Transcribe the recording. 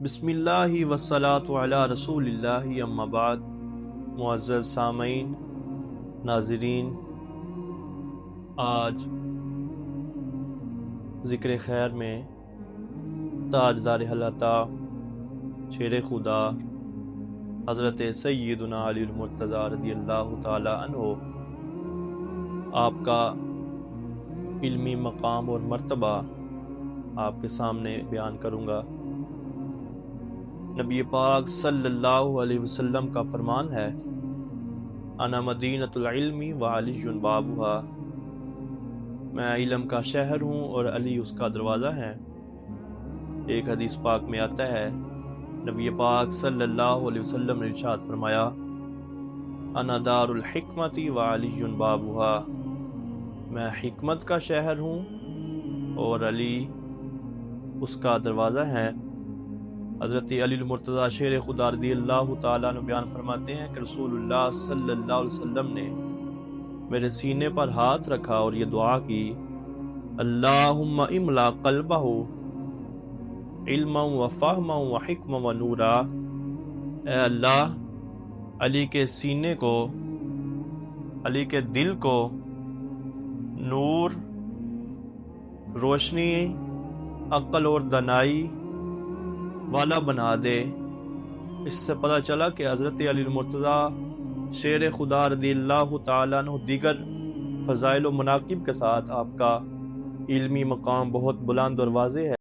بسم اللہ والصلاۃ علی رسول اللہ اما بعد۔ معزز سامعین، ناظرین، آج ذکر خیر میں تاجدار حلقہ شیر خدا حضرت سیدنا علی المرتضیٰ رضی اللہ تعالی عنہ آپ کا علمی مقام اور مرتبہ آپ کے سامنے بیان کروں گا۔ نبی پاک صلی اللہ علیہ وسلم کا فرمان ہے، انا مدینۃ العلم وعلی بابھا، میں علم کا شہر ہوں اور علی اس کا دروازہ ہے۔ ایک حدیث پاک میں آتا ہے، نبی پاک صلی اللہ علیہ وسلم نے ارشاد فرمایا، انا دار الحکمت وعلی بابھا، میں حکمت کا شہر ہوں اور علی اس کا دروازہ ہے۔ حضرت علی المرتضیٰ شیر خدا رضی اللہ تعالیٰ عنہ بیان فرماتے ہیں کہ رسول اللہ صلی اللہ علیہ وسلم نے میرے سینے پر ہاتھ رکھا اور یہ دعا کی، اللہم املا قلبہ علما و فہما و حکما و نورا، اے اللہ علی کے سینے کو، علی کے دل کو نور، روشنی، عقل اور دانائی والا بنا دے۔ اس سے پتہ چلا کہ حضرت علی المرتضیٰ شیر خدا رضی اللہ تعالیٰ عنہ دیگر فضائل و مناقب کے ساتھ آپ کا علمی مقام بہت بلند اور واضح ہے۔